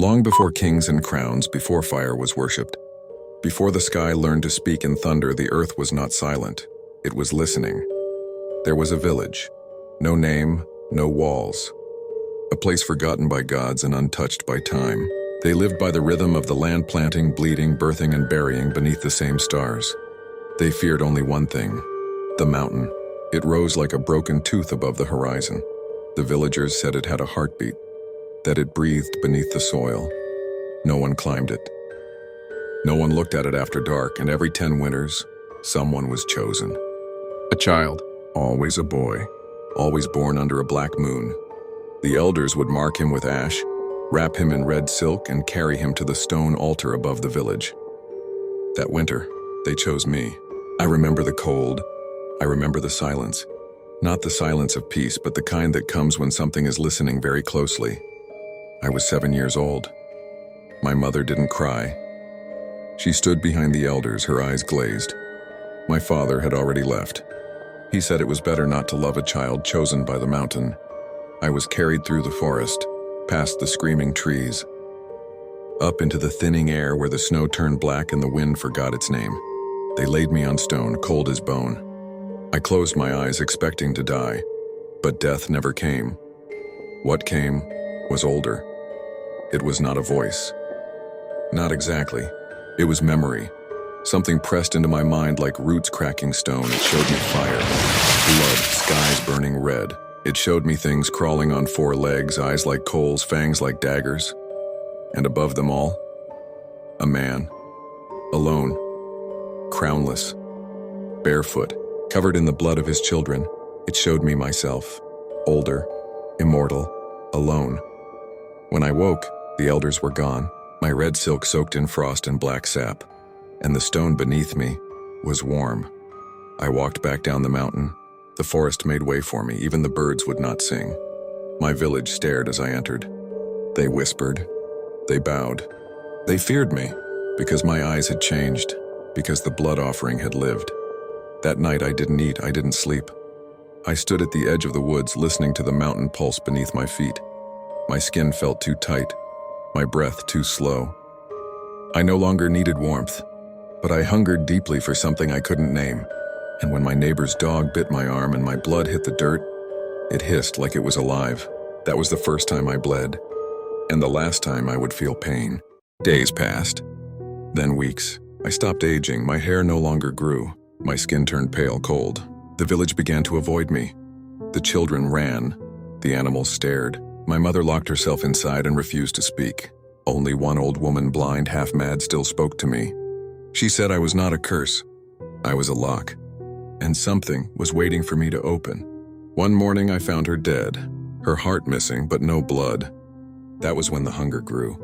Long before kings and crowns, before fire was worshipped, before the sky learned to speak in thunder, the earth was not silent. It was listening. There was a village. No name, no walls. A place forgotten by gods and untouched by time. They lived by the rhythm of the land, planting, bleeding, birthing, and burying beneath the same stars. They feared only one thing: the mountain. It rose like a broken tooth above the horizon. The villagers said it had a heartbeat, that it breathed beneath the soil. No one climbed it. No one looked at it after dark, and every 10 winters, someone was chosen. A child. Always a boy, always born under a black moon. The elders would mark him with ash, wrap him in red silk, and carry him to the stone altar above the village. That winter, they chose me. I remember the cold. I remember the silence. Not the silence of peace, but the kind that comes when something is listening very closely. I was 7 years old. My mother didn't cry. She stood behind the elders, her eyes glazed. My father had already left. He said it was better not to love a child chosen by the mountain. I was carried through the forest, past the screaming trees, up into the thinning air where the snow turned black and the wind forgot its name. They laid me on stone, cold as bone. I closed my eyes, expecting to die, but death never came. What came was older. It was not a voice. Not exactly. It was memory. Something pressed into my mind like roots cracking stone. It showed me fire, blood, skies burning red. It showed me things crawling on 4 legs, eyes like coals, fangs like daggers. And above them all, a man, alone, crownless, barefoot, covered in the blood of his children. It showed me myself, older, immortal, alone. When I woke, the elders were gone, my red silk soaked in frost and black sap, and the stone beneath me was warm. I walked back down the mountain. The forest made way for me. Even the birds would not sing. My village stared as I entered. They whispered. They bowed. They feared me, because my eyes had changed, because the blood offering had lived. That night I didn't eat, I didn't sleep. I stood at the edge of the woods, listening to the mountain pulse beneath my feet. My skin felt too tight, my breath too slow. I no longer needed warmth, but I hungered deeply for something I couldn't name. And when my neighbor's dog bit my arm and my blood hit the dirt, it hissed like it was alive. That was the first time I bled, and the last time I would feel pain. Days passed, then weeks. I stopped aging, my hair no longer grew. My skin turned pale cold. The village began to avoid me. The children ran. The animals stared. My mother locked herself inside and refused to speak. Only one old woman, blind, half mad, still spoke to me. She said I was not a curse. I was a lock. And something was waiting for me to open. One morning I found her dead, her heart missing, but no blood. That was when the hunger grew.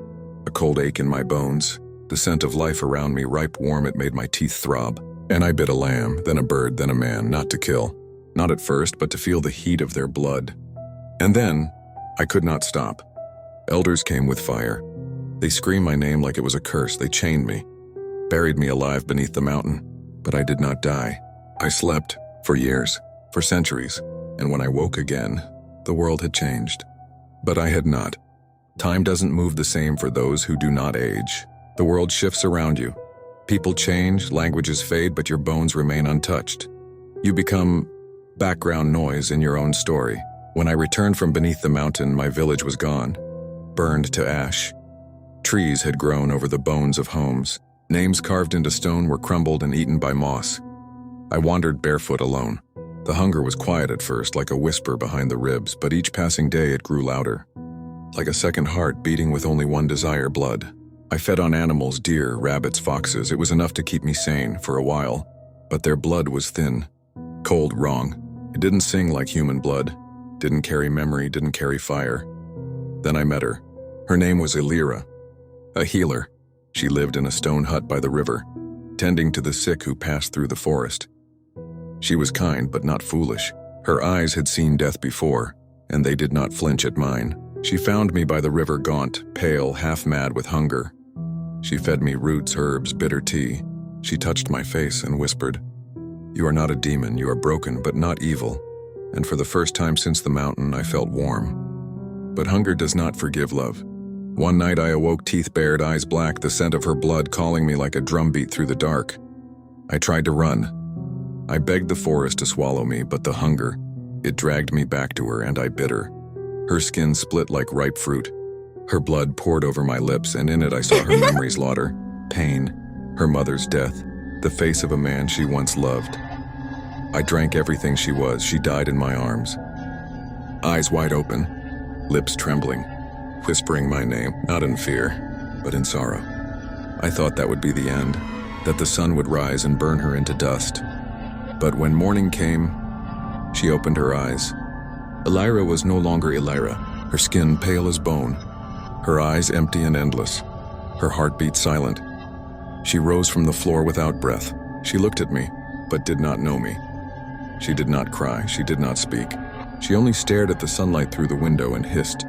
A cold ache in my bones, the scent of life around me, ripe warm, it made my teeth throb. And I bit a lamb, then a bird, then a man, not to kill. Not at first, but to feel the heat of their blood. And then, I could not stop. Elders came with fire. They screamed my name like it was a curse. They chained me, buried me alive beneath the mountain. But I did not die. I slept for years, for centuries, and when I woke again, the world had changed. But I had not. Time doesn't move the same for those who do not age. The world shifts around you. People change, languages fade, but your bones remain untouched. You become background noise in your own story. When I returned from beneath the mountain, my village was gone, burned to ash. Trees had grown over the bones of homes. Names carved into stone were crumbled and eaten by moss. I wandered barefoot alone. The hunger was quiet at first, like a whisper behind the ribs, but each passing day it grew louder. Like a second heart beating with only one desire, blood. I fed on animals, deer, rabbits, foxes. It was enough to keep me sane for a while, but their blood was thin, cold, wrong. It didn't sing like human blood, didn't carry memory, didn't carry fire. Then I met her. Her name was Elira, a healer. She lived in a stone hut by the river, tending to the sick who passed through the forest. She was kind but not foolish. Her eyes had seen death before, and they did not flinch at mine. She found me by the river, gaunt, pale, half mad with hunger. She fed me roots, herbs, bitter tea. She touched my face and whispered, "You are not a demon, you are broken but not evil." And for the first time since the mountain, I felt warm. But hunger does not forgive love. One night I awoke, teeth bared, eyes black, the scent of her blood calling me like a drumbeat through the dark. I tried to run. I begged the forest to swallow me, but the hunger, it dragged me back to her, and I bit her. Her skin split like ripe fruit. Her blood poured over my lips, and in it I saw her memories lauder, pain, her mother's death, the face of a man she once loved. I drank everything she was. She died in my arms. Eyes wide open, lips trembling, whispering my name, not in fear, but in sorrow. I thought that would be the end, that the sun would rise and burn her into dust. But when morning came, she opened her eyes. Elira was no longer Elira, her skin pale as bone, her eyes empty and endless, her heartbeat silent. She rose from the floor without breath. She looked at me, but did not know me. She did not cry, she did not speak. She only stared at the sunlight through the window and hissed.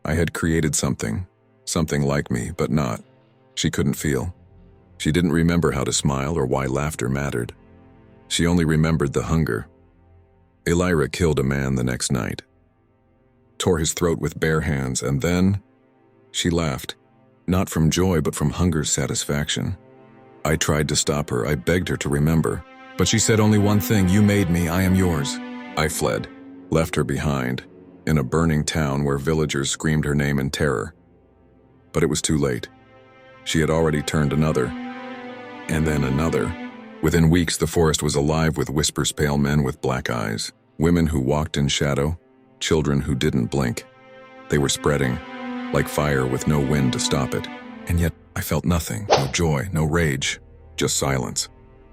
I had created something like me, but not. She couldn't feel. She didn't remember how to smile or why laughter mattered. She only remembered the hunger. Elira killed a man the next night, tore his throat with bare hands, and then she laughed, not from joy but from hunger's satisfaction. I tried to stop her. I begged her to remember, but she said only one thing: "You made me, I am yours." I fled, left her behind, in a burning town where villagers screamed her name in terror. But it was too late. She had already turned another, and then another. Within weeks, the forest was alive with whispers, pale men with black eyes, women who walked in shadow, children who didn't blink. They were spreading, like fire with no wind to stop it. And yet, I felt nothing, no joy, no rage, just silence.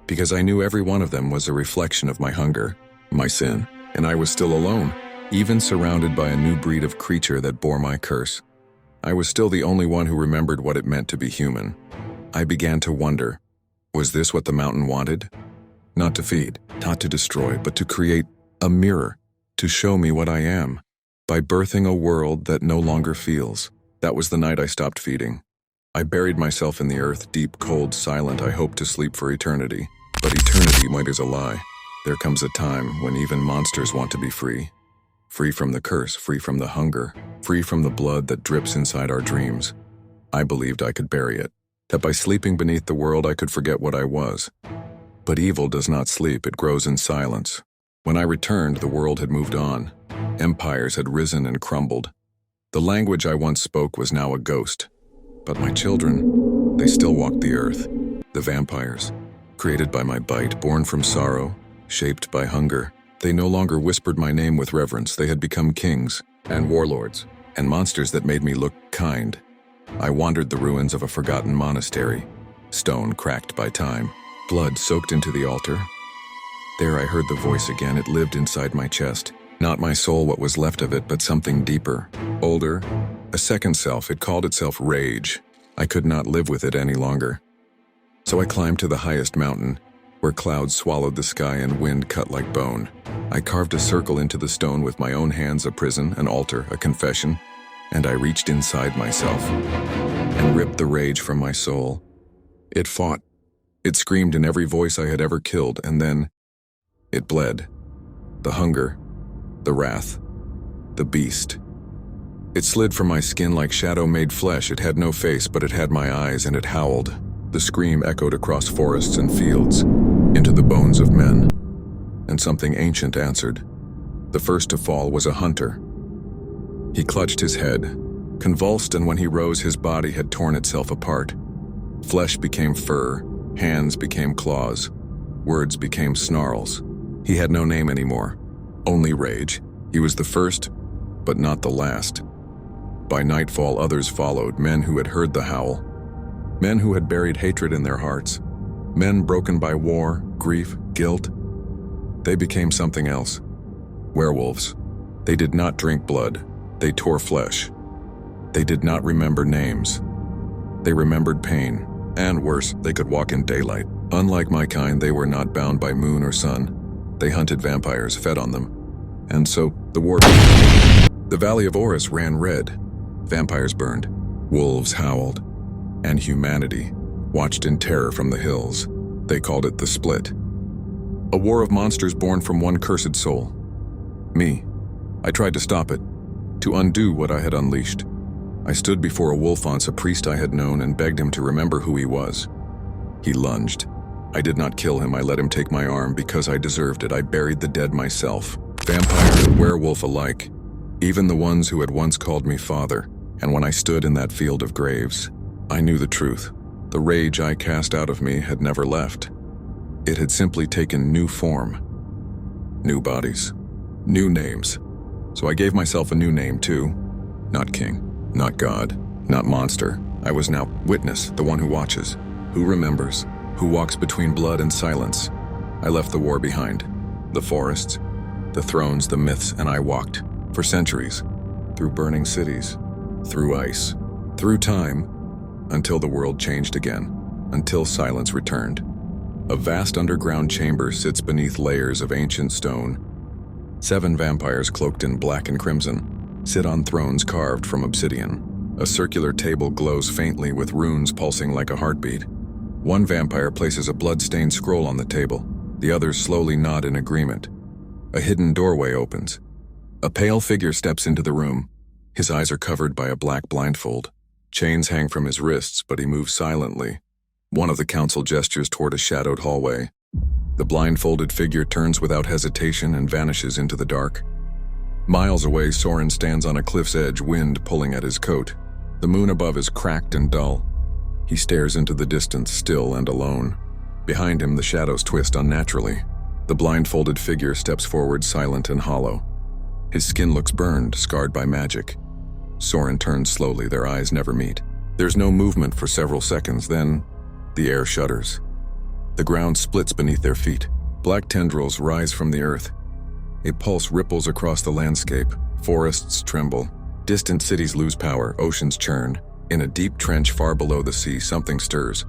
Because I knew every one of them was a reflection of my hunger, my sin, and I was still alone, even surrounded by a new breed of creature that bore my curse. I was still the only one who remembered what it meant to be human. I began to wonder, was this what the mountain wanted? Not to feed, not to destroy, but to create a mirror, to show me what I am, by birthing a world that no longer feels. That was the night I stopped feeding. I buried myself in the earth, deep, cold, silent. I hoped to sleep for eternity. But eternity might is a lie. There comes a time when even monsters want to be free. Free from the curse, free from the hunger, free from the blood that drips inside our dreams. I believed I could bury it, that by sleeping beneath the world I could forget what I was. But evil does not sleep, it grows in silence. When I returned, the world had moved on. Empires had risen and crumbled. The language I once spoke was now a ghost. But my children, they still walked the earth. The vampires, created by my bite, born from sorrow, shaped by hunger. They no longer whispered my name with reverence. They had become kings and warlords and monsters that made me look kind. I wandered the ruins of a forgotten monastery, stone cracked by time, blood soaked into the altar. There I heard the voice again. It lived inside my chest. Not my soul, what was left of it, but something deeper, older, a second self. It called itself rage. I could not live with it any longer. So I climbed to the highest mountain, where clouds swallowed the sky and wind cut like bone. I carved a circle into the stone with my own hands, a prison, an altar, a confession, and I reached inside myself and ripped the rage from my soul. It fought. It screamed in every voice I had ever killed, and then it bled. The hunger, the wrath, the beast. It slid from my skin like shadow-made flesh. It had no face, but it had my eyes, and it howled. The scream echoed across forests and fields, into the bones of men. And something ancient answered. The first to fall was a hunter. He clutched his head, convulsed, and when he rose, his body had torn itself apart. Flesh became fur, hands became claws, words became snarls. He had no name anymore, only rage. He was the first, but not the last. By nightfall, others followed, men who had heard the howl, men who had buried hatred in their hearts, men broken by war, grief, guilt. They became something else. Werewolves. They did not drink blood. They tore flesh. They did not remember names. They remembered pain, and worse, they could walk in daylight. Unlike my kind, they were not bound by moon or sun. They hunted vampires, fed on them. And so, the war began. The Valley of Orus ran red. Vampires burned. Wolves howled. And humanity watched in terror from the hills. They called it the Split. A war of monsters born from one cursed soul. Me. I tried to stop it, to undo what I had unleashed. I stood before a wolf-once, a priest I had known, and begged him to remember who he was. He lunged. I did not kill him. I let him take my arm because I deserved it. I buried the dead myself. Vampire and werewolf alike. Even the ones who had once called me father. And when I stood in that field of graves, I knew the truth. The rage I cast out of me had never left. It had simply taken new form. New bodies. New names. So I gave myself a new name too. Not king. Not God. Not monster. I was now witness, the one who watches. Who remembers. Who walks between blood and silence. I left the war behind. The forests. The thrones, the myths, and I walked. For centuries. Through burning cities. Through ice. Through time. Until the world changed again. Until silence returned. A vast underground chamber sits beneath layers of ancient stone. 7 vampires cloaked in black and crimson sit on thrones carved from obsidian. A circular table glows faintly with runes pulsing like a heartbeat. One vampire places a blood-stained scroll on the table. The others slowly nod in agreement. A hidden doorway opens. A pale figure steps into the room. His eyes are covered by a black blindfold. Chains hang from his wrists, but he moves silently. One of the council gestures toward a shadowed hallway. The blindfolded figure turns without hesitation and vanishes into the dark. Miles away, Sorin stands on a cliff's edge, wind pulling at his coat. The moon above is cracked and dull. He stares into the distance, still and alone. Behind him, the shadows twist unnaturally. The blindfolded figure steps forward, silent and hollow. His skin looks burned, scarred by magic. Sorin turns slowly, their eyes never meet. There's no movement for several seconds, then the air shudders. The ground splits beneath their feet. Black tendrils rise from the earth. A pulse ripples across the landscape. Forests tremble. Distant cities lose power. Oceans churn. In a deep trench far below the sea, something stirs.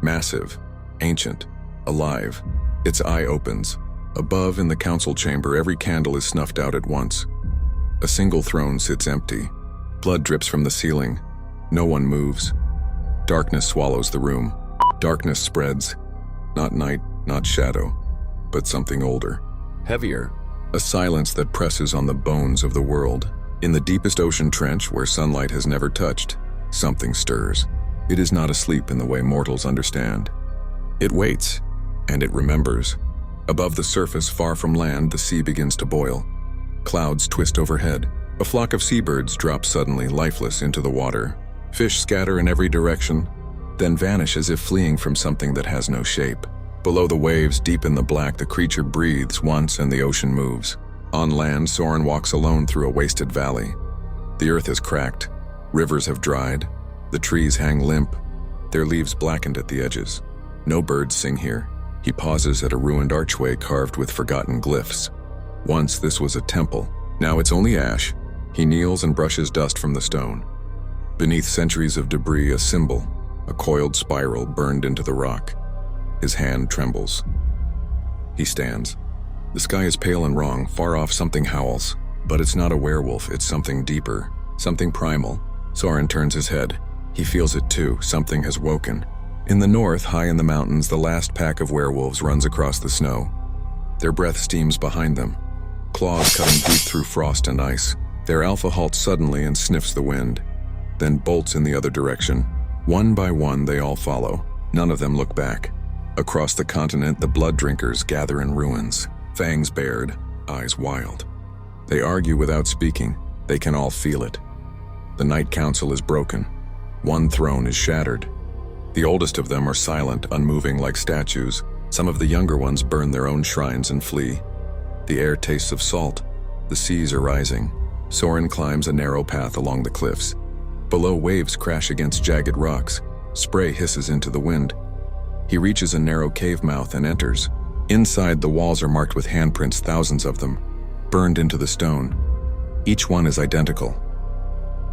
Massive, ancient, alive. Its eye opens. Above, in the council chamber, every candle is snuffed out at once. A single throne sits empty. Blood drips from the ceiling. No one moves. Darkness swallows the room. Darkness spreads. Not night, not shadow, but something older. Heavier. A silence that presses on the bones of the world. In the deepest ocean trench, where sunlight has never touched, something stirs. It is not asleep in the way mortals understand. It waits, and it remembers. Above the surface, far from land, the sea begins to boil. Clouds twist overhead. A flock of seabirds drop suddenly, lifeless, into the water. Fish scatter in every direction, then vanish as if fleeing from something that has no shape. Below the waves, deep in the black, the creature breathes once and the ocean moves. On land, Sorin walks alone through a wasted valley. The earth is cracked. Rivers have dried. The trees hang limp, their leaves blackened at the edges. No birds sing here. He pauses at a ruined archway carved with forgotten glyphs. Once this was a temple. Now it's only ash. He kneels and brushes dust from the stone. Beneath centuries of debris, a symbol, a coiled spiral burned into the rock. His hand trembles. He stands. The sky is pale and wrong. Far off, something howls. But it's not a werewolf, it's something deeper, something primal. Sorin turns his head. He feels it too. Something has woken. In the north, high in the mountains, the last pack of werewolves runs across the snow. Their breath steams behind them, claws cutting deep through frost and ice. Their alpha halts suddenly and sniffs the wind, then bolts in the other direction. One by one, they all follow. None of them look back. Across the continent, the blood drinkers gather in ruins, fangs bared, eyes wild. They argue without speaking. They can all feel it. The Night Council is broken. One throne is shattered. The oldest of them are silent, unmoving like statues. Some of the younger ones burn their own shrines and flee. The air tastes of salt. The seas are rising. Sorin climbs a narrow path along the cliffs. Below, waves crash against jagged rocks. Spray hisses into the wind. He reaches a narrow cave mouth and enters. Inside, the walls are marked with handprints, thousands of them, burned into the stone. Each one is identical.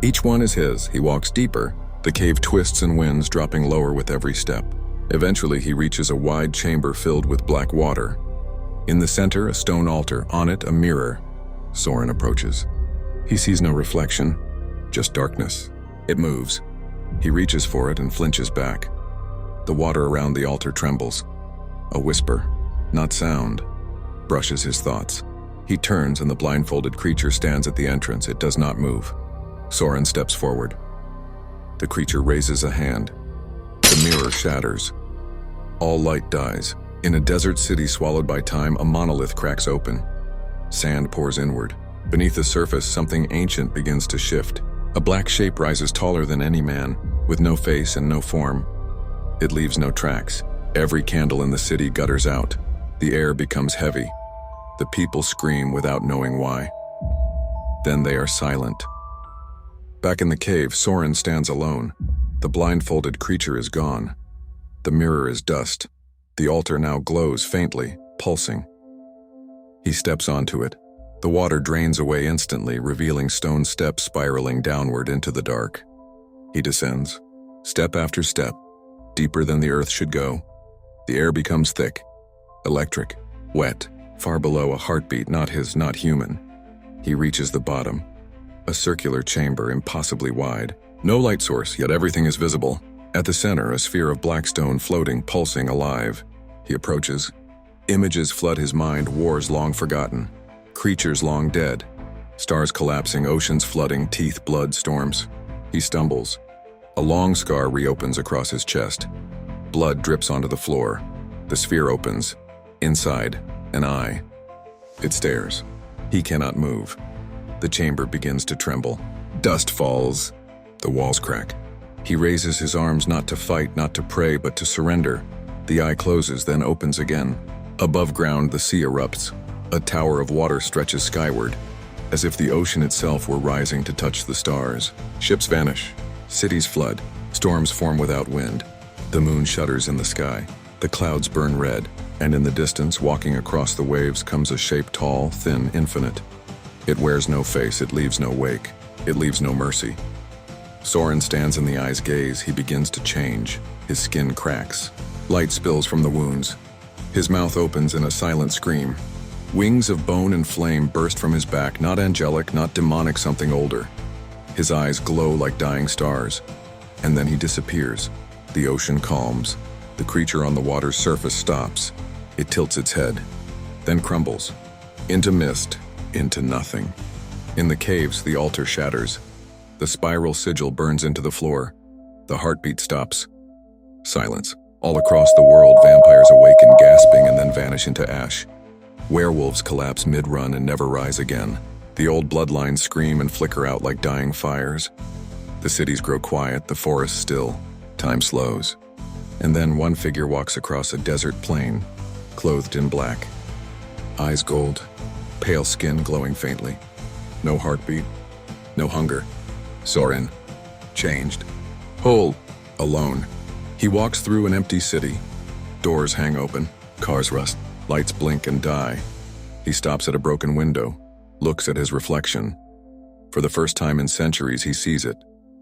Each one is his. He walks deeper. The cave twists and winds, dropping lower with every step. Eventually, he reaches a wide chamber filled with black water. In the center, a stone altar. On it, a mirror. Sorin approaches. He sees no reflection, just darkness. It moves. He reaches for it and flinches back. The water around the altar trembles. A whisper, not sound, brushes his thoughts. He turns and the blindfolded creature stands at the entrance. It does not move. Sorin steps forward. The creature raises a hand. The mirror shatters. All light dies. In a desert city swallowed by time, a monolith cracks open. Sand pours inward. Beneath the surface, something ancient begins to shift. A black shape rises taller than any man, with no face and no form. It leaves no tracks. Every candle in the city gutters out. The air becomes heavy. The people scream without knowing why. Then they are silent. Back in the cave, Sorin stands alone. The blindfolded creature is gone. The mirror is dust. The altar now glows faintly, pulsing. He steps onto it. The water drains away instantly, revealing stone steps spiraling downward into the dark. He descends, step after step, deeper than the earth should go. The air becomes thick, electric, wet, far below a heartbeat, not his, not human. He reaches the bottom, a circular chamber impossibly wide. No light source, yet everything is visible. At the center, a sphere of black stone floating, pulsing, alive. He approaches. Images flood his mind, wars long forgotten. Creatures long dead. Stars collapsing, oceans flooding, teeth, blood, storms. He stumbles. A long scar reopens across his chest. Blood drips onto the floor. The sphere opens. Inside, an eye. It stares. He cannot move. The chamber begins to tremble. Dust falls. The walls crack. He raises his arms not to fight, not to pray, but to surrender. The eye closes, then opens again. Above ground, the sea erupts. A tower of water stretches skyward, as if the ocean itself were rising to touch the stars. Ships vanish. Cities flood. Storms form without wind. The moon shudders in the sky. The clouds burn red, and in the distance, walking across the waves, comes a shape tall, thin, infinite. It wears no face, it leaves no wake. It leaves no mercy. Sorin stands in the eye's gaze. He begins to change. His skin cracks. Light spills from the wounds. His mouth opens in a silent scream. Wings of bone and flame burst from his back, not angelic, not demonic, something older. His eyes glow like dying stars. And then he disappears. The ocean calms. The creature on the water's surface stops. It tilts its head, then crumbles. Into mist, into nothing. In the caves, the altar shatters. The spiral sigil burns into the floor. The heartbeat stops. Silence. All across the world, vampires awaken, gasping, and then vanish into ash. Werewolves collapse mid-run and never rise again. The old bloodlines scream and flicker out like dying fires. The cities grow quiet, the forests still. Time slows. And then one figure walks across a desert plain, clothed in black. Eyes gold, pale skin glowing faintly. No heartbeat, no hunger. Sorin, changed, whole, alone. He walks through an empty city. Doors hang open, cars rust, lights blink and die. He stops at a broken window, looks at his reflection. For the first time in centuries, he sees it.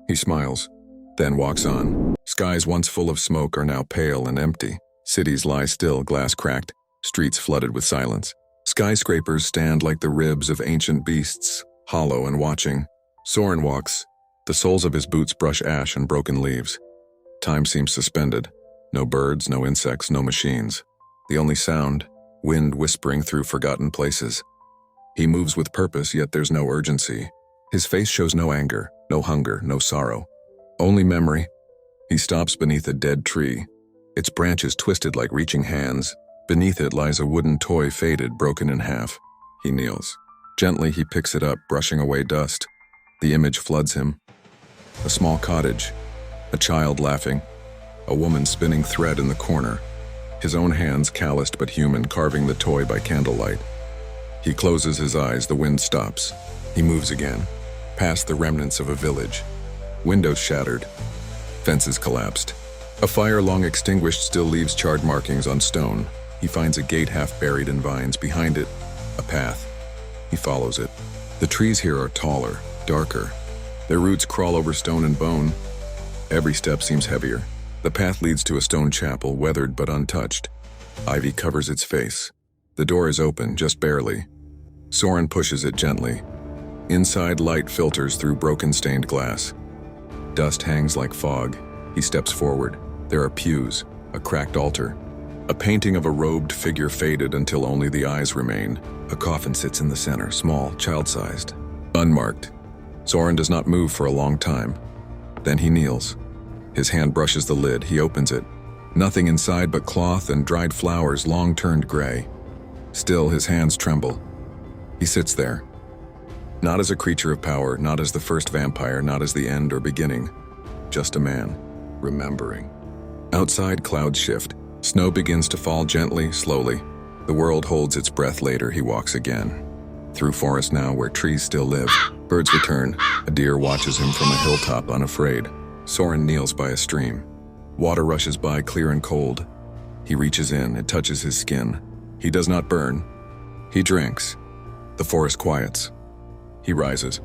He smiles, then walks on. Skies once full of smoke are now pale and empty. Cities lie still, glass cracked, streets flooded with silence. Skyscrapers stand like the ribs of ancient beasts, hollow and watching. Sorin walks. The soles of his boots brush ash and broken leaves. Time seems suspended. No birds, no insects, no machines. The only sound, wind whispering through forgotten places. He moves with purpose, yet there's no urgency. His face shows no anger, no hunger, no sorrow. Only memory. He stops beneath a dead tree. Its branches twisted like reaching hands. Beneath it lies a wooden toy, faded, broken in half. He kneels. Gently he picks it up, brushing away dust. The image floods him. A small cottage, a child laughing, a woman spinning thread in the corner, his own hands calloused but human, carving the toy by candlelight. He closes his eyes, the wind stops. He moves again, past the remnants of a village. Windows shattered, fences collapsed. A fire long extinguished still leaves charred markings on stone. He finds a gate half buried in vines. Behind it, a path. He follows it. The trees here are taller, darker. Their roots crawl over stone and bone. Every step seems heavier. The path leads to a stone chapel, weathered but untouched. Ivy covers its face. The door is open, just barely. Sorin pushes it gently. Inside, light filters through broken stained glass. Dust hangs like fog. He steps forward. There are pews, a cracked altar. A painting of a robed figure faded until only the eyes remain. A coffin sits in the center, small, child-sized, unmarked. Sorin does not move for a long time. Then he kneels. His hand brushes the lid. He opens it. Nothing inside but cloth and dried flowers long turned gray. Still, his hands tremble. He sits there. Not as a creature of power, not as the first vampire, not as the end or beginning. Just a man, remembering. Outside, clouds shift. Snow begins to fall gently, slowly. The world holds its breath. Later, he walks again. Through forest now where trees still live. Birds return. A deer watches him from a hilltop, unafraid. Sorin kneels by a stream. Water rushes by, clear and cold. He reaches in. It touches his skin. He does not burn. He drinks. The forest quiets. He rises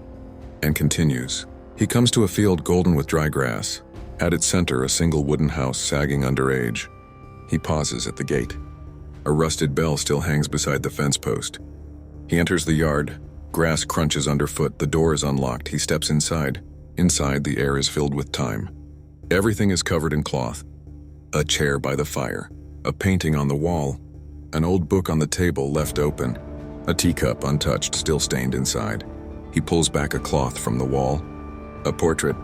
and continues. He comes to a field golden with dry grass. At its center, a single wooden house sagging under age. He pauses at the gate. A rusted bell still hangs beside the fence post. He enters the yard. Grass crunches underfoot. The door is unlocked. He steps inside. Inside, the air is filled with time. Everything is covered in cloth. A chair by the fire. A painting on the wall. An old book on the table left open. A teacup untouched, still stained inside. He pulls back a cloth from the wall. A portrait.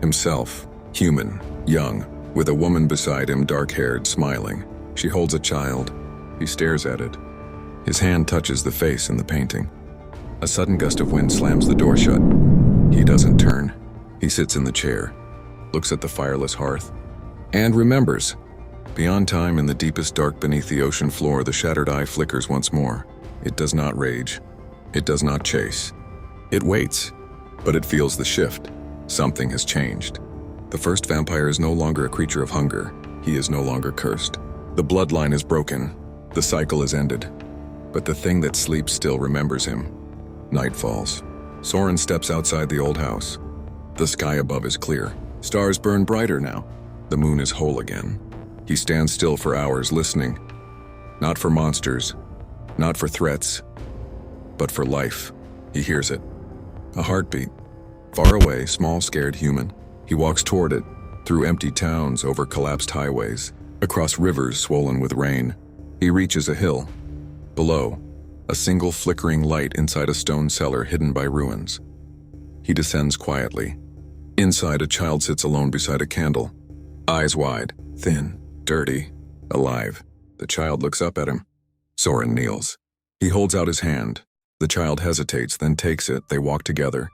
Himself. Human. Young. With a woman beside him, dark-haired, smiling. She holds a child. He stares at it. His hand touches the face in the painting. A sudden gust of wind slams the door shut. He doesn't turn. He sits in the chair, looks at the fireless hearth, and remembers. Beyond time, in the deepest dark beneath the ocean floor, the shattered eye flickers once more. It does not rage. It does not chase. It waits, but it feels the shift. Something has changed. The first vampire is no longer a creature of hunger. He is no longer cursed. The bloodline is broken. The cycle is ended. But the thing that sleeps still remembers him. Night falls. Sorin steps outside the old house. The sky above is clear. Stars burn brighter now. The moon is whole again. He stands still for hours, listening. Not for monsters, not for threats, but for life. He hears it. A heartbeat. Far away, small, scared human. He walks toward it, through empty towns, over collapsed highways, across rivers swollen with rain. He reaches a hill. Below, a single flickering light inside a stone cellar hidden by ruins. He descends quietly. Inside, a child sits alone beside a candle. Eyes wide, thin, dirty, alive. The child looks up at him. Sorin kneels. He holds out his hand. The child hesitates, then takes it. They walk together.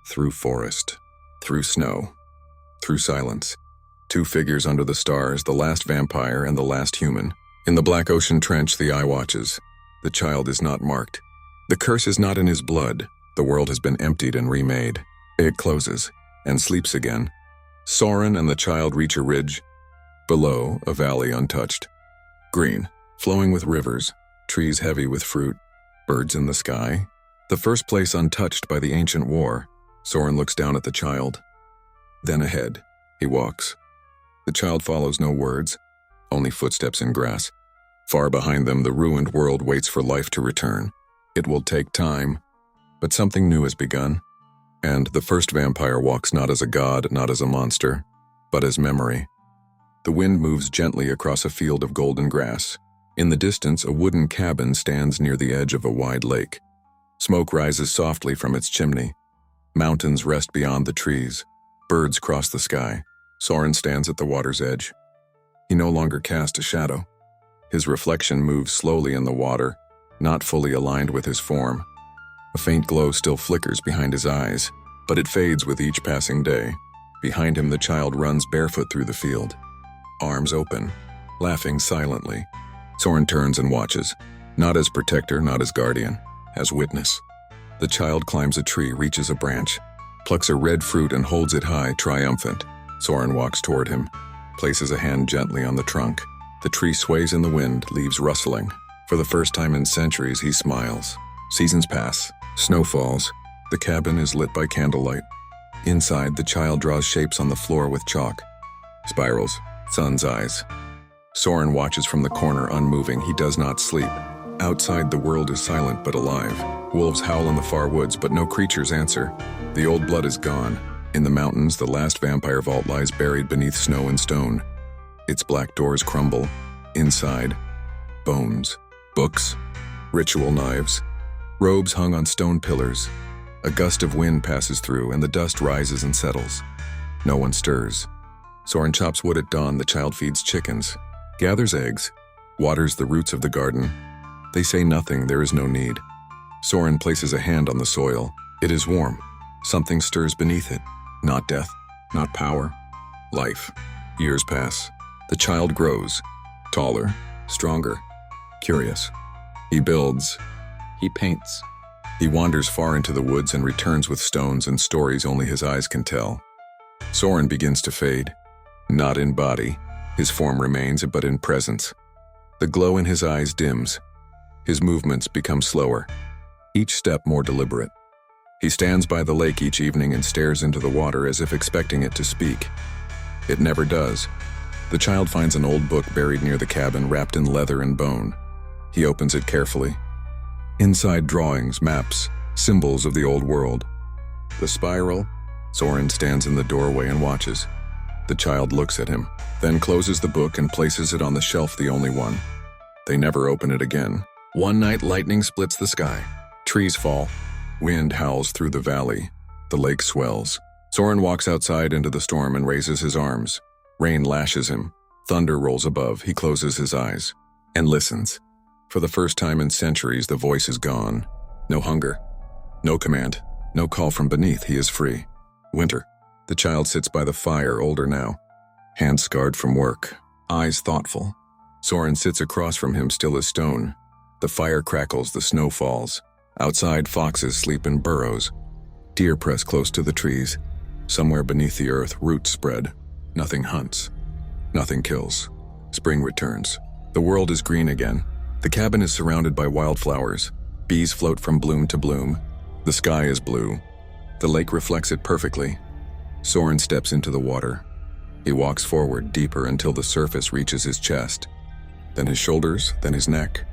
Through forest, through snow, through silence. Two figures under the stars, the last vampire and the last human. In the black ocean trench, the eye watches. The child is not marked. The curse is not in his blood. The world has been emptied and remade. It closes and sleeps again. Sorin and the child reach a ridge. Below, a valley untouched. Green, flowing with rivers, trees heavy with fruit, birds in the sky. The first place untouched by the ancient war. Sorin looks down at the child. Then ahead, he walks. The child follows, no words, only footsteps in grass. Far behind them, the ruined world waits for life to return. It will take time, but something new has begun. And the first vampire walks not as a god, not as a monster, but as memory. The wind moves gently across a field of golden grass. In the distance, a wooden cabin stands near the edge of a wide lake. Smoke rises softly from its chimney. Mountains rest beyond the trees. Birds cross the sky. Sorin stands at the water's edge. He no longer casts a shadow. His reflection moves slowly in the water, not fully aligned with his form. A faint glow still flickers behind his eyes, but it fades with each passing day. Behind him, the child runs barefoot through the field, arms open, laughing silently. Sorin turns and watches, not as protector, not as guardian, as witness. The child climbs a tree, reaches a branch, plucks a red fruit and holds it high, triumphant. Sorin walks toward him, places a hand gently on the trunk. The tree sways in the wind, leaves rustling. For the first time in centuries, he smiles. Seasons pass. Snow falls. The cabin is lit by candlelight. Inside, the child draws shapes on the floor with chalk. Spirals. Sun's eyes. Sorin watches from the corner, unmoving. He does not sleep. Outside, the world is silent but alive. Wolves howl in the far woods, but no creatures answer. The old blood is gone. In the mountains, the last vampire vault lies buried beneath snow and stone. Its black doors crumble. Inside, bones, books, ritual knives, robes hung on stone pillars. A gust of wind passes through, and the dust rises and settles. No one stirs. Sorin chops wood at dawn. The child feeds chickens, gathers eggs, waters the roots of the garden. They say nothing, there is no need. Sorin places a hand on the soil. It is warm. Something stirs beneath it. Not death, not power. Life. Years pass. The child grows. Taller, stronger, curious. He builds. He paints. He wanders far into the woods and returns with stones and stories only his eyes can tell. Sorin begins to fade. Not in body. His form remains, but in presence. The glow in his eyes dims. His movements become slower, each step more deliberate. He stands by the lake each evening and stares into the water as if expecting it to speak. It never does. The child finds an old book buried near the cabin, wrapped in leather and bone. He opens it carefully. Inside, drawings, maps, symbols of the old world. The spiral. Sorin stands in the doorway and watches. The child looks at him, then closes the book and places it on the shelf, the only one. They never open it again. One night, lightning splits the sky. Trees fall. Wind howls through the valley. The lake swells. Sorin walks outside into the storm and raises his arms. Rain lashes him. Thunder rolls above. He closes his eyes and listens. For the first time in centuries, the voice is gone. No hunger. No command. No call from beneath. He is free. Winter. The child sits by the fire, older now. Hands scarred from work. Eyes thoughtful. Sorin sits across from him, still as stone. The fire crackles, the snow falls. Outside, foxes sleep in burrows. Deer press close to the trees. Somewhere beneath the earth, roots spread. Nothing hunts. Nothing kills. Spring returns. The world is green again. The cabin is surrounded by wildflowers. Bees float from bloom to bloom. The sky is blue. The lake reflects it perfectly. Sorin steps into the water. He walks forward, deeper until the surface reaches his chest. Then his shoulders, then his neck.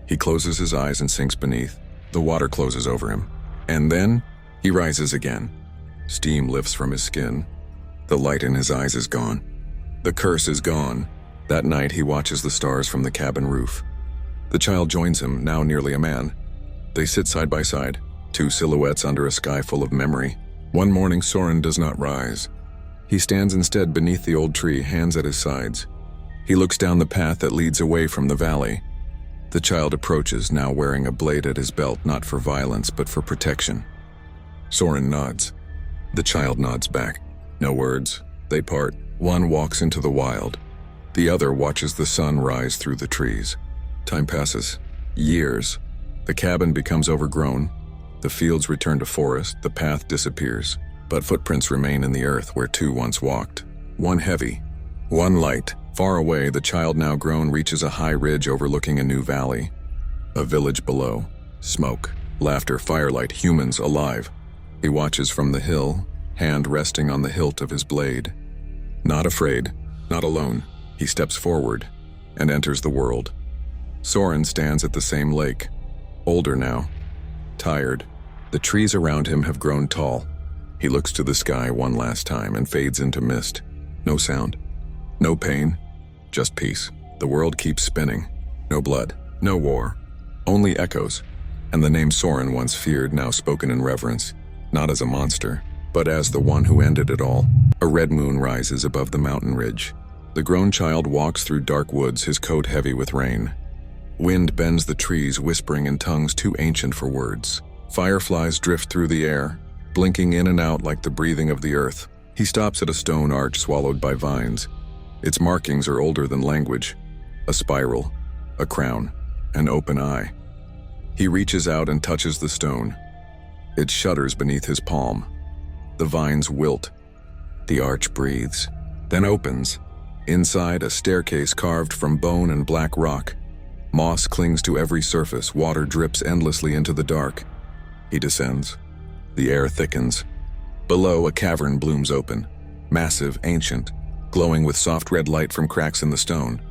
He closes his eyes and sinks beneath. The water closes over him. And then, he rises again. Steam lifts from his skin. The light in his eyes is gone. The curse is gone. That night, he watches the stars from the cabin roof. The child joins him, now nearly a man. They sit side by side, two silhouettes under a sky full of memory. One morning, Sorin does not rise. He stands instead beneath the old tree, hands at his sides. He looks down the path that leads away from the valley. The child approaches, now wearing a blade at his belt, not for violence, but for protection. Sorin nods. The child nods back. No words. They part. One walks into the wild. The other watches the sun rise through the trees. Time passes. Years. The cabin becomes overgrown. The fields return to forest. The path disappears. But footprints remain in the earth where two once walked. One heavy. One light. Far away, the child, now grown, reaches a high ridge overlooking a new valley. A village below. Smoke. Laughter, firelight, humans alive. He watches from the hill, hand resting on the hilt of his blade. Not afraid, not alone, he steps forward and enters the world. Sorin stands at the same lake, older now, tired. The trees around him have grown tall. He looks to the sky one last time and fades into mist. No sound, no pain, just peace. The world keeps spinning. No blood, no war, only echoes. And the name Sorin, once feared, now spoken in reverence, not as a monster, but as the one who ended it all. A red moon rises above the mountain ridge. The grown child walks through dark woods, his coat heavy with rain. Wind bends the trees, whispering in tongues too ancient for words. Fireflies drift through the air, blinking in and out like the breathing of the earth. He stops at a stone arch swallowed by vines. Its markings are older than language. A spiral, a crown, an open eye. He reaches out and touches the stone. It shudders beneath his palm. The vines wilt. The arch breathes, then opens. Inside, a staircase carved from bone and black rock. Moss clings to every surface, water drips endlessly into the dark. He descends. The air thickens. Below, a cavern blooms open, massive, ancient, glowing with soft red light from cracks in the stone.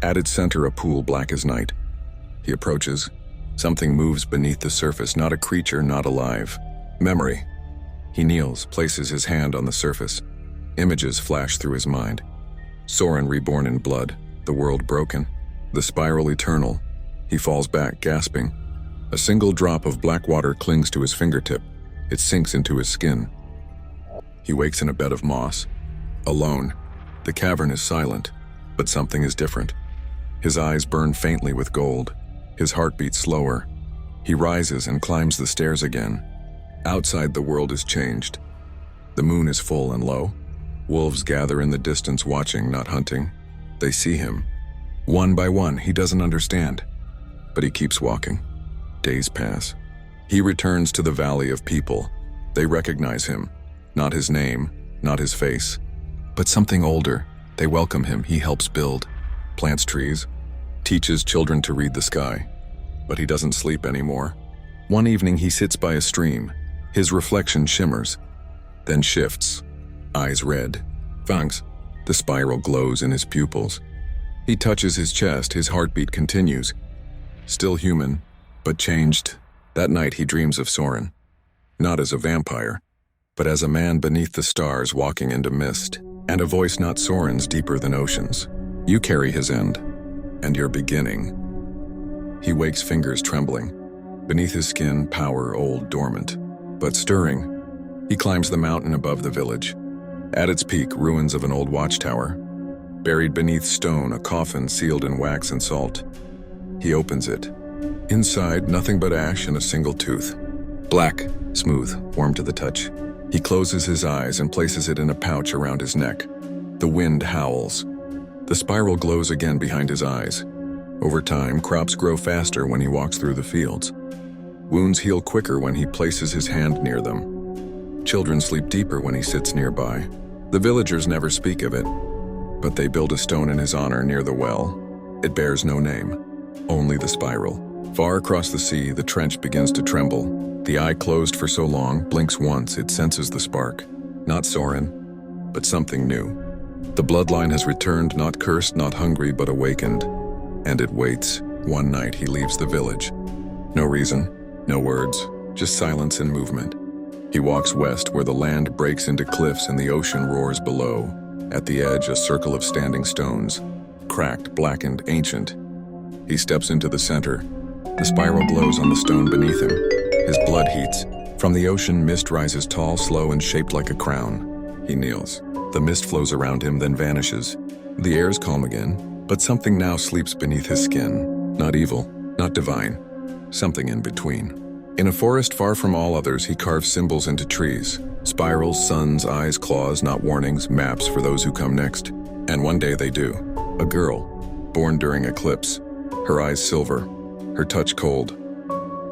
At its center, a pool black as night. He approaches. Something moves beneath the surface, not a creature, not alive. Memory. He kneels, places his hand on the surface. Images flash through his mind. Sorin reborn in blood, the world broken, the spiral eternal. He falls back, gasping. A single drop of black water clings to his fingertip. It sinks into his skin. He wakes in a bed of moss. Alone. The cavern is silent, but something is different. His eyes burn faintly with gold. His heart beats slower. He rises and climbs the stairs again. Outside, the world is changed. The moon is full and low. Wolves gather in the distance, watching, not hunting. They see him. One by one, he doesn't understand. But he keeps walking. Days pass. He returns to the valley of people. They recognize him. Not his name, not his face, but something older. They welcome him. He helps build, plants trees, teaches children to read the sky. But he doesn't sleep anymore. One evening he sits by a stream. His reflection shimmers, then shifts. Eyes red. Fangs. The spiral glows in his pupils. He touches his chest. His heartbeat continues. Still human, but changed. That night he dreams of Sorin. Not as a vampire, but as a man beneath the stars walking into mist. And a voice not Sorin's, deeper than oceans. You carry his end, and your beginning. He wakes, fingers trembling. Beneath his skin, power old, dormant, but stirring. He climbs the mountain above the village. At its peak, ruins of an old watchtower. Buried beneath stone, a coffin sealed in wax and salt. He opens it. Inside, nothing but ash and a single tooth. Black, smooth, warm to the touch. He closes his eyes and places it in a pouch around his neck. The wind howls. The spiral glows again behind his eyes. Over time, crops grow faster when he walks through the fields. Wounds heal quicker when he places his hand near them. Children sleep deeper when he sits nearby. The villagers never speak of it, but they build a stone in his honor near the well. It bears no name, only the spiral. Far across the sea, the trench begins to tremble. The eye closed for so long, blinks once, it senses the spark. Not Sorin, but something new. The bloodline has returned, not cursed, not hungry, but awakened. And it waits. One night he leaves the village. No reason, no words, just silence and movement. He walks west where the land breaks into cliffs and the ocean roars below. At the edge, a circle of standing stones, cracked, blackened, ancient. He steps into the center. The spiral glows on the stone beneath him. His blood heats. From the ocean, mist rises tall, slow, and shaped like a crown. He kneels. The mist flows around him, then vanishes. The air is calm again, but something now sleeps beneath his skin. Not evil, not divine. Something in between. In a forest far from all others, he carves symbols into trees. Spirals, suns, eyes, claws, not warnings, maps for those who come next. And one day they do. A girl, born during eclipse. Her eyes silver, her touch cold.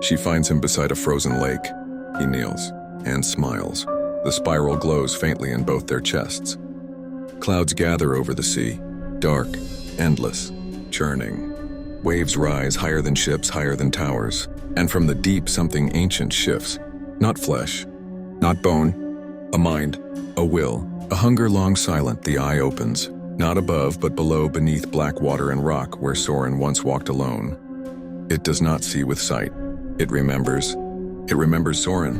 She finds him beside a frozen lake. He kneels and smiles. The spiral glows faintly in both their chests. Clouds gather over the sea, dark, endless, churning. Waves rise higher than ships, higher than towers. And from the deep, something ancient shifts. Not flesh, not bone, a mind, a will, a hunger long silent. The eye opens, not above but below, beneath black water and rock where Sorin once walked alone. It does not see with sight. It remembers. It remembers Sorin,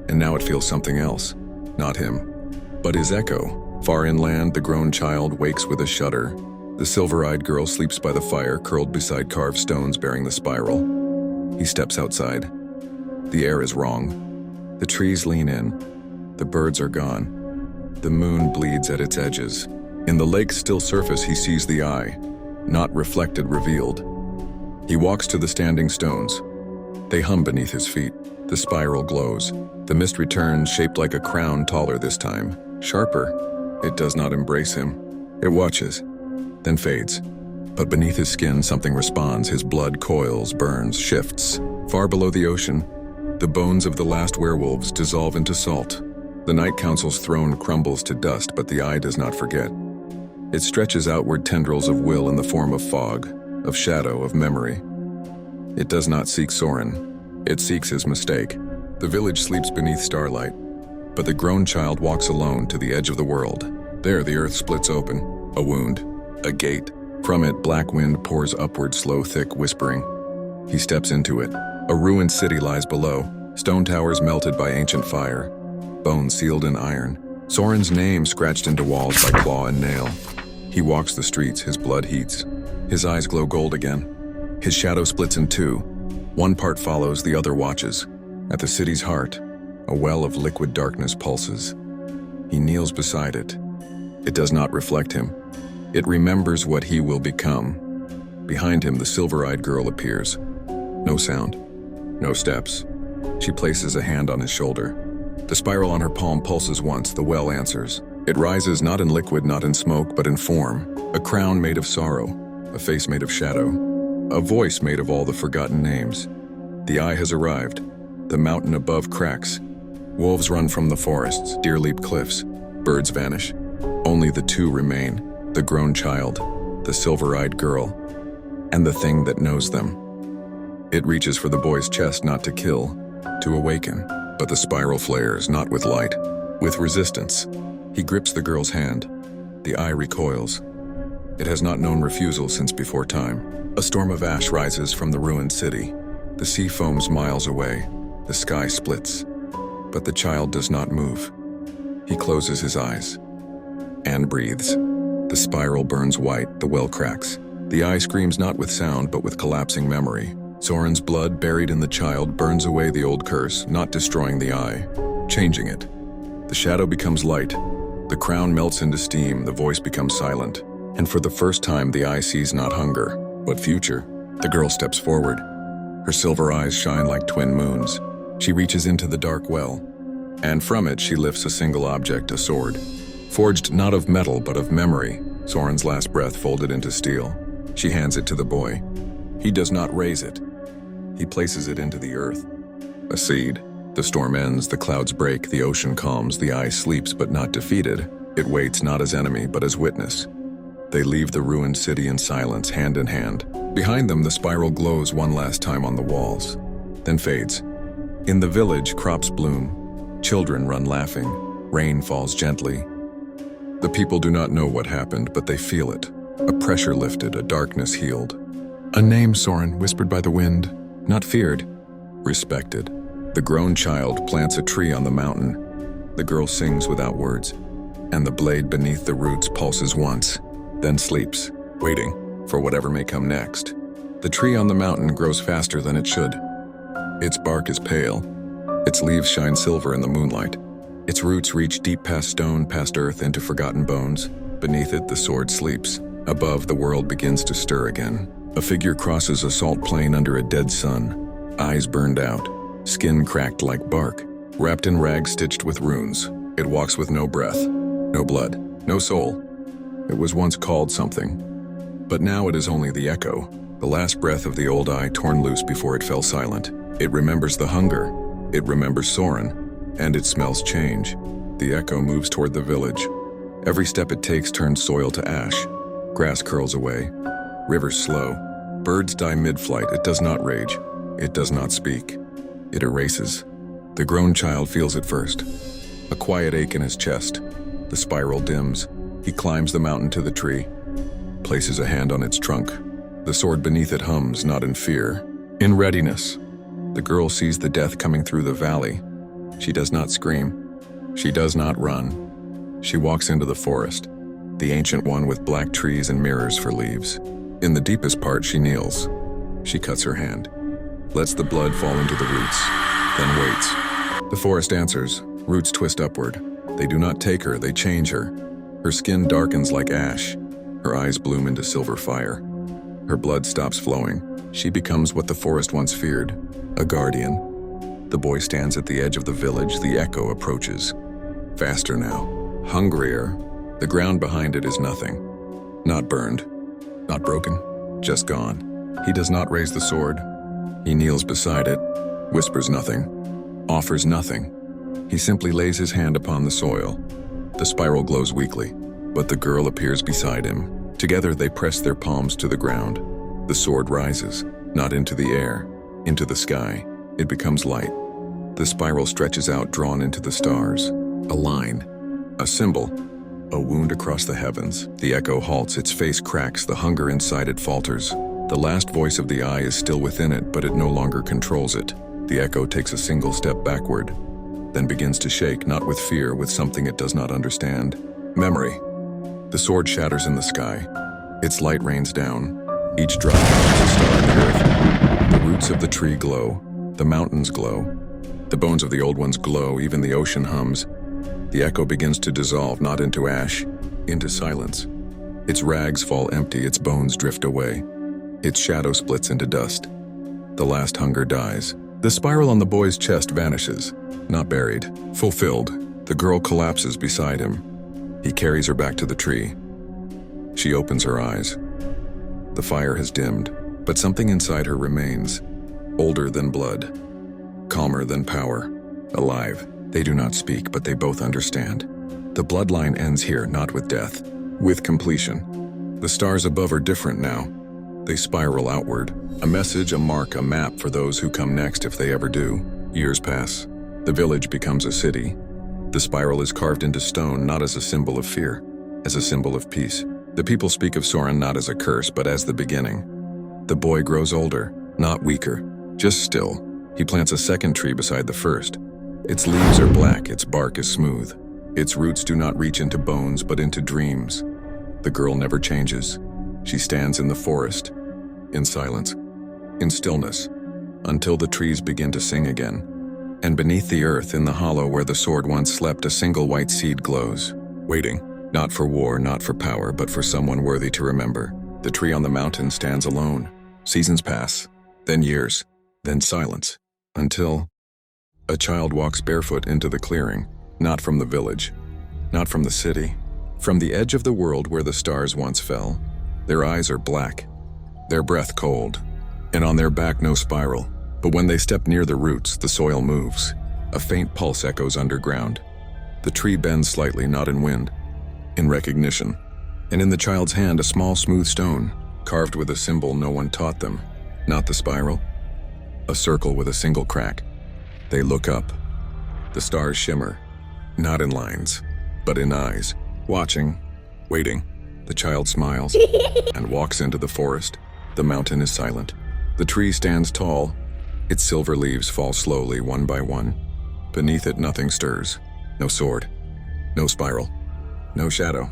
and now it feels something else. Not him, but his echo. Far inland, the grown child wakes with a shudder. The silver-eyed girl sleeps by the fire, curled beside carved stones bearing the spiral. He steps outside. The air is wrong. The trees lean in. The birds are gone. The moon bleeds at its edges. In the lake's still surface, he sees the eye, not reflected, revealed. He walks to the standing stones. They hum beneath his feet. The spiral glows. The mist returns, shaped like a crown, taller this time, sharper. It does not embrace him. It watches, then fades. But beneath his skin, something responds. His blood coils, burns, shifts. Far below the ocean, the bones of the last werewolves dissolve into salt. The Night Council's throne crumbles to dust, but the eye does not forget. It stretches outward tendrils of will in the form of fog, of shadow, of memory. It does not seek Sorin. It seeks his mistake. The village sleeps beneath starlight, but the grown child walks alone to the edge of the world. There, the earth splits open. A wound, a gate. From it, black wind pours upward, slow, thick, whispering. He steps into it. A ruined city lies below, stone towers melted by ancient fire, bones sealed in iron, Sorin's name scratched into walls by claw and nail. He walks the streets, his blood heats. His eyes glow gold again. His shadow splits in two. One part follows, the other watches. At the city's heart, a well of liquid darkness pulses. He kneels beside it. It does not reflect him. It remembers what he will become. Behind him, the silver-eyed girl appears. No sound. No steps. She places a hand on his shoulder. The spiral on her palm pulses once. The well answers. It rises not in liquid, not in smoke, but in form. A crown made of sorrow. A face made of shadow. A voice made of all the forgotten names. The eye has arrived. The mountain above cracks. Wolves run from the forests. Deer leap cliffs. Birds vanish. Only the two remain. The grown child. The silver-eyed girl. And the thing that knows them. It reaches for the boy's chest, not to kill, to awaken. But the spiral flares, not with light, with resistance. He grips the girl's hand. The eye recoils. It has not known refusal since before time. A storm of ash rises from the ruined city. The sea foams miles away. The sky splits. But the child does not move. He closes his eyes and breathes. The spiral burns white, the well cracks. The eye screams not with sound, but with collapsing memory. Sorin's blood, buried in the child, burns away the old curse, not destroying the eye, changing it. The shadow becomes light. The crown melts into steam, the voice becomes silent. And for the first time, the eye sees not hunger, but future. The girl steps forward. Her silver eyes shine like twin moons. She reaches into the dark well, and from it she lifts a single object, a sword. Forged not of metal, but of memory, Sorin's last breath folded into steel. She hands it to the boy. He does not raise it. He places it into the earth. A seed. The storm ends, the clouds break, the ocean calms, the eye sleeps but not defeated. It waits not as enemy but as witness. They leave the ruined city in silence, hand in hand. Behind them, the spiral glows one last time on the walls, then fades. In the village, crops bloom. Children run laughing. Rain falls gently. The people do not know what happened, but they feel it. A pressure lifted, a darkness healed. A name, Sorin, whispered by the wind, not feared, respected. The grown child plants a tree on the mountain. The girl sings without words, and the blade beneath the roots pulses once, then sleeps, waiting for whatever may come next. The tree on the mountain grows faster than it should. Its bark is pale. Its leaves shine silver in the moonlight. Its roots reach deep past stone, past earth, into forgotten bones. Beneath it, the sword sleeps. Above, the world begins to stir again. A figure crosses a salt plain under a dead sun. Eyes burned out. Skin cracked like bark. Wrapped in rags stitched with runes. It walks with no breath, no blood, no soul. It was once called something. But now it is only the echo. The last breath of the old eye torn loose before it fell silent. It remembers the hunger. It remembers Sorin. And it smells change. The echo moves toward the village. Every step it takes turns soil to ash. Grass curls away. Rivers slow. Birds die mid-flight. It does not rage. It does not speak. It erases. The grown child feels it first. A quiet ache in his chest. The spiral dims. He climbs the mountain to the tree. Places a hand on its trunk. The sword beneath it hums, not in fear, in readiness. The girl sees the death coming through the valley. She does not scream. She does not run. She walks into the forest, the ancient one with black trees and mirrors for leaves. In the deepest part, she kneels. She cuts her hand, lets the blood fall into the roots, then waits. The forest answers. Roots twist upward. They do not take her, they change her. Her skin darkens like ash. Her eyes bloom into silver fire. Her blood stops flowing. She becomes what the forest once feared, a guardian. The boy stands at the edge of the village. The echo approaches. Faster now, hungrier. The ground behind it is nothing. Not burned, not broken, just gone. He does not raise the sword. He kneels beside it, whispers nothing, offers nothing. He simply lays his hand upon the soil. The spiral glows weakly, but the girl appears beside him. Together they press their palms to the ground. The sword rises, not into the air, into the sky. It becomes light. The spiral stretches out, drawn into the stars. A line, a symbol, a wound across the heavens. The echo halts, its face cracks, the hunger inside it falters. The last voice of the eye is still within it, but it no longer controls it. The echo takes a single step backward, then begins to shake, not with fear, with something it does not understand. Memory. The sword shatters in the sky. Its light rains down. Each drop becomes a star in the earth. The roots of the tree glow. The mountains glow. The bones of the old ones glow. Even the ocean hums. The echo begins to dissolve, not into ash, into silence. Its rags fall empty, its bones drift away. Its shadow splits into dust. The last hunger dies. The spiral on the boy's chest vanishes, not buried, fulfilled. The girl collapses beside him. He carries her back to the tree. She opens her eyes. The fire has dimmed, but something inside her remains, older than blood, calmer than power, alive. They do not speak, but they both understand. The bloodline ends here, not with death, with completion. The stars above are different now. They spiral outward, a message, a mark, a map for those who come next if they ever do. Years pass. The village becomes a city. The spiral is carved into stone, not as a symbol of fear, as a symbol of peace. The people speak of Sorin not as a curse, but as the beginning. The boy grows older, not weaker, just still. He plants a second tree beside the first. Its leaves are black, its bark is smooth. Its roots do not reach into bones, but into dreams. The girl never changes. She stands in the forest, in silence, in stillness, until the trees begin to sing again. And beneath the earth, in the hollow where the sword once slept, a single white seed glows, waiting, not for war, not for power, but for someone worthy to remember. The tree on the mountain stands alone. Seasons pass, then years, then silence, until a child walks barefoot into the clearing, not from the village, not from the city, from the edge of the world where the stars once fell. Their eyes are black, their breath cold, and on their back no spiral. But when they step near the roots, the soil moves. A faint pulse echoes underground. The tree bends slightly, not in wind, in recognition. And in the child's hand, a small smooth stone, carved with a symbol no one taught them. Not the spiral, a circle with a single crack. They look up. The stars shimmer, not in lines, but in eyes. Watching, waiting. The child smiles and walks into the forest. The mountain is silent. The tree stands tall. Its silver leaves fall slowly, one by one. Beneath it, nothing stirs. No sword, no spiral, no shadow.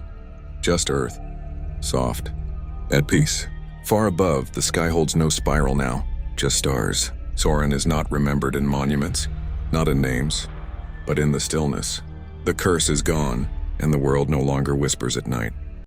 Just earth, soft, at peace. Far above, the sky holds no spiral now, just stars. Sorin is not remembered in monuments, not in names, but in the stillness. The curse is gone, and the world no longer whispers at night.